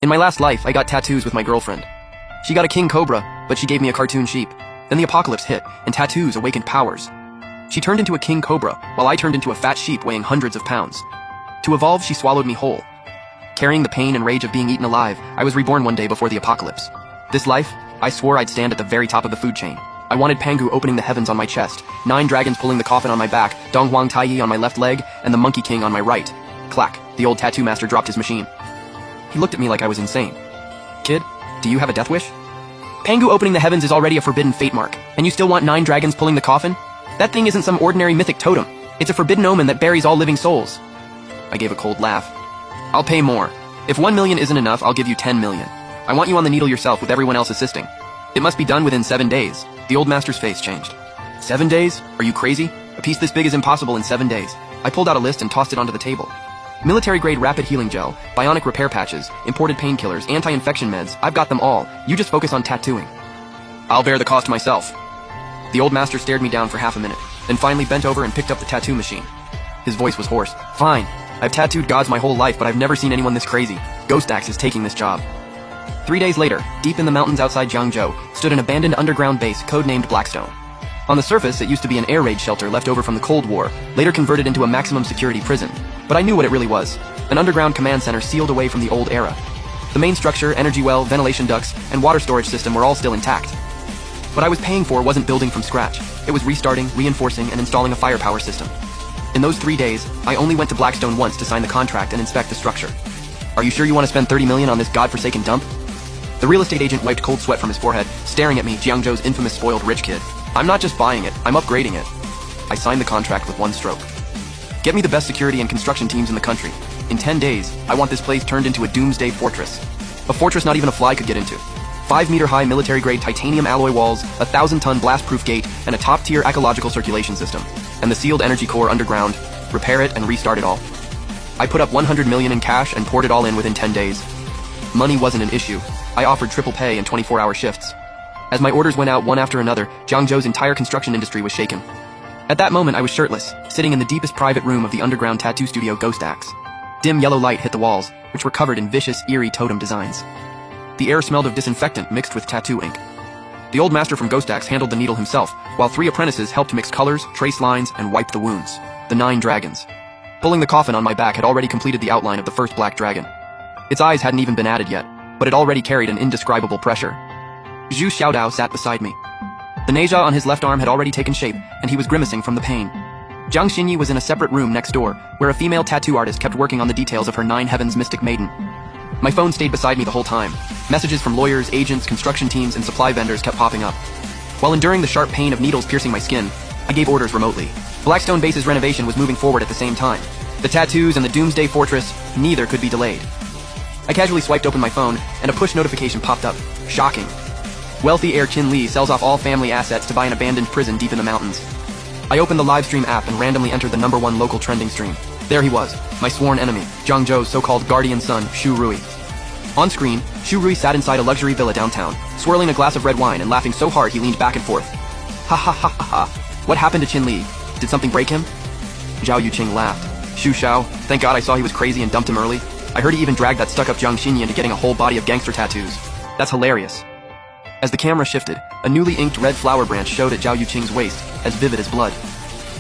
In my last life, I got tattoos with my girlfriend. She got a king cobra, but she gave me a cartoon sheep. Then the apocalypse hit, and tattoos awakened powers. She turned into a king cobra, while I turned into a fat sheep weighing hundreds of pounds. To evolve, she swallowed me whole. Carrying the pain and rage of being eaten alive, I was reborn one day before the apocalypse. This life, I swore I'd stand at the very top of the food chain. I wanted Pangu opening the heavens on my chest, 9 dragons pulling the coffin on my back, Dong Huang Taiyi on my left leg, and the Monkey King on my right. Clack, the old tattoo master dropped his machine. He looked at me like I was insane. Kid, do you have a death wish? Pangu opening the heavens is already a forbidden fate mark, and you still want 9 dragons pulling the coffin? That thing isn't some ordinary mythic totem. It's a forbidden omen that buries all living souls. I gave a cold laugh. I'll pay more. If 1 million isn't enough, I'll give you 10 million. I want you on the needle yourself with everyone else assisting. It must be done within 7 days. The old master's face changed. 7 days? Are you crazy? A piece this big is impossible in 7 days. I pulled out a list and tossed it onto the table. Military-grade rapid healing gel, bionic repair patches, imported painkillers, anti-infection meds, I've got them all. You just focus on tattooing. I'll bear the cost myself. The old master stared me down for half a minute, then finally bent over and picked up the tattoo machine. His voice was hoarse. Fine. I've tattooed gods my whole life, but I've never seen anyone this crazy. Ghost Axe is taking this job. 3 days later, deep in the mountains outside Jiangzhou, stood an abandoned underground base codenamed Blackstone. On the surface, it used to be an air raid shelter left over from the Cold War, later converted into a maximum security prison. But I knew what it really was. An underground command center sealed away from the old era. The main structure, energy well, ventilation ducts, and water storage system were all still intact. What I was paying for wasn't building from scratch. It was restarting, reinforcing, and installing a firepower system. In those 3 days, I only went to Blackstone once to sign the contract and inspect the structure. Are you sure you want to spend 30 million on this godforsaken dump? The real estate agent wiped cold sweat from his forehead, staring at me, Jiangzhou's infamous spoiled rich kid. I'm not just buying it, I'm upgrading it. I signed the contract with one stroke. Get me the best security and construction teams in the country. In 10 days, I want this place turned into a doomsday fortress. A fortress not even a fly could get into. 5-meter-high military-grade titanium alloy walls, a 1,000-ton blast-proof gate, and a top-tier ecological circulation system. And the sealed energy core underground. Repair it and restart it all. I put up 100 million in cash and poured it all in within 10 days. Money wasn't an issue. I offered triple pay and 24-hour shifts. As my orders went out one after another, Jiangzhou's entire construction industry was shaken. At that moment, I was shirtless, sitting in the deepest private room of the underground tattoo studio Ghost Axe. Dim yellow light hit the walls, which were covered in vicious, eerie totem designs. The air smelled of disinfectant mixed with tattoo ink. The old master from Ghost Axe handled the needle himself, while 3 apprentices helped mix colors, trace lines, and wipe the wounds. The 9 dragons. Pulling the coffin on my back had already completed the outline of the first black dragon. Its eyes hadn't even been added yet, but it already carried an indescribable pressure. Zhu Xiaodao sat beside me. The neja on his left arm had already taken shape, and he was grimacing from the pain. Jiang Xinyi was in a separate room next door, where a female tattoo artist kept working on the details of her 9 heavens mystic maiden. My phone stayed beside me the whole time. Messages from lawyers, agents, construction teams, and supply vendors kept popping up. While enduring the sharp pain of needles piercing my skin, I gave orders remotely. Blackstone Base's renovation was moving forward at the same time. The tattoos and the Doomsday Fortress, neither could be delayed. I casually swiped open my phone, and a push notification popped up. Shocking. Wealthy heir Qin Li sells off all family assets to buy an abandoned prison deep in the mountains. I opened the livestream app and randomly entered the #1 local trending stream. There he was, my sworn enemy, Jiangzhou's so-called guardian son, Xu Rui. On screen, Xu Rui sat inside a luxury villa downtown, swirling a glass of red wine and laughing so hard he leaned back and forth. Ha ha ha ha ha. What happened to Qin Li? Did something break him? Zhao Yuqing laughed. Xu Xiao, thank God I saw he was crazy and dumped him early. I heard he even dragged that stuck-up Jiang Xinyi into getting a whole body of gangster tattoos. That's hilarious. As the camera shifted, a newly inked red flower branch showed at Zhao Yuqing's waist, as vivid as blood.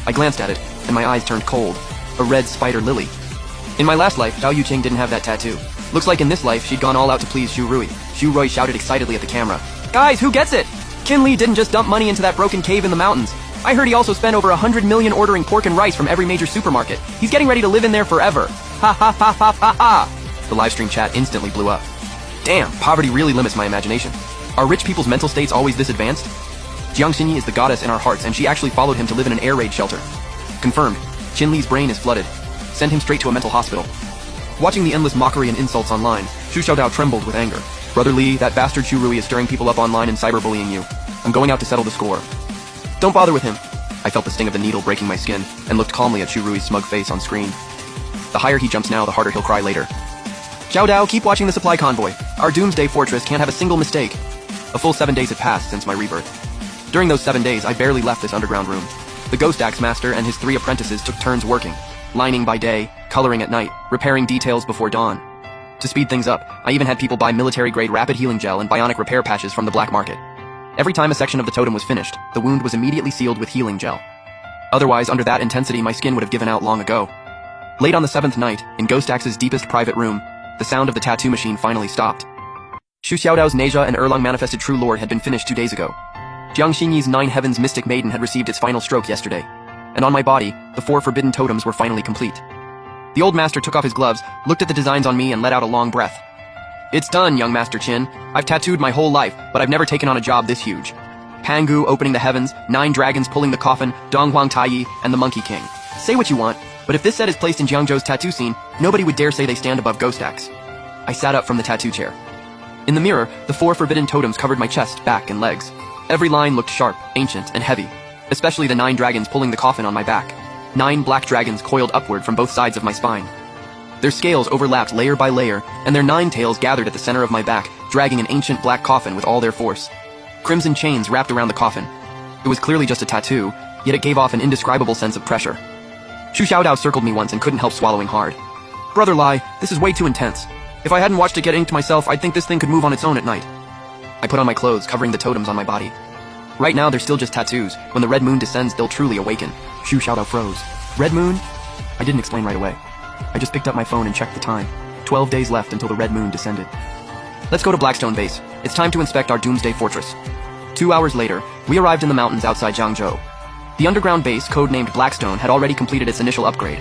I glanced at it, and my eyes turned cold. A red spider lily. In my last life, Zhao Yuqing didn't have that tattoo. Looks like in this life, she'd gone all out to please Xu Rui. Xu Rui shouted excitedly at the camera. Guys, who gets it? Qin Li didn't just dump money into that broken cave in the mountains. I heard he also spent over 100 million ordering pork and rice from every major supermarket. He's getting ready to live in there forever. Ha ha ha ha ha ha. The livestream chat instantly blew up. Damn, poverty really limits my imagination. Are rich people's mental states always this advanced? Jiang Xinyi is the goddess in our hearts, and she actually followed him to live in an air raid shelter. Confirmed. Qin Li's brain is flooded. Send him straight to a mental hospital. Watching the endless mockery and insults online, Xu Xiaodao trembled with anger. Brother Li, that bastard Xu Rui is stirring people up online and cyberbullying you. I'm going out to settle the score. Don't bother with him. I felt the sting of the needle breaking my skin, and looked calmly at Xu Rui's smug face on screen. The higher he jumps now, the harder he'll cry later. Xiaodao, keep watching the supply convoy. Our Doomsday Fortress can't have a single mistake. A full 7 days had passed since my rebirth. During those 7 days, I barely left this underground room. The Ghost Axe Master and his 3 apprentices took turns working, lining by day, coloring at night, repairing details before dawn. To speed things up, I even had people buy military-grade rapid healing gel and bionic repair patches from the black market. Every time a section of the totem was finished, the wound was immediately sealed with healing gel. Otherwise, under that intensity, my skin would have given out long ago. Late on the 7th night, in Ghost Axe's deepest private room, the sound of the tattoo machine finally stopped. Xu Xiaodao's Neja and Erlang manifested True Lord had been finished 2 days ago. Jiang Xinyi's 9 Heavens Mystic Maiden had received its final stroke yesterday. And on my body, the 4 forbidden totems were finally complete. The old master took off his gloves, looked at the designs on me, and let out a long breath. It's done, young Master Qin. I've tattooed my whole life, but I've never taken on a job this huge. Pangu opening the heavens, 9 dragons pulling the coffin, Donghuang Taiyi, and the Monkey King. Say what you want, but if this set is placed in Jiangzhou's tattoo scene, nobody would dare say they stand above Ghost Axe. I sat up from the tattoo chair. In the mirror, the 4 forbidden totems covered my chest, back, and legs. Every line looked sharp, ancient, and heavy, especially the 9 dragons pulling the coffin on my back. 9 black dragons coiled upward from both sides of my spine. Their scales overlapped layer by layer, and their 9 tails gathered at the center of my back, dragging an ancient black coffin with all their force. Crimson chains wrapped around the coffin. It was clearly just a tattoo, yet it gave off an indescribable sense of pressure. Xu Xiaodao circled me once and couldn't help swallowing hard. Brother Lai, this is way too intense. If I hadn't watched it get inked myself, I'd think this thing could move on its own at night. I put on my clothes, covering the totems on my body. Right now, they're still just tattoos. When the red moon descends, they'll truly awaken. Xu Xiaodao froze. Red moon? I didn't explain right away. I just picked up my phone and checked the time. 12 days left until the red moon descended. Let's go to Blackstone Base. It's time to inspect our Doomsday Fortress. 2 hours later, we arrived in the mountains outside Jiangzhou. The underground base, codenamed Blackstone, had already completed its initial upgrade.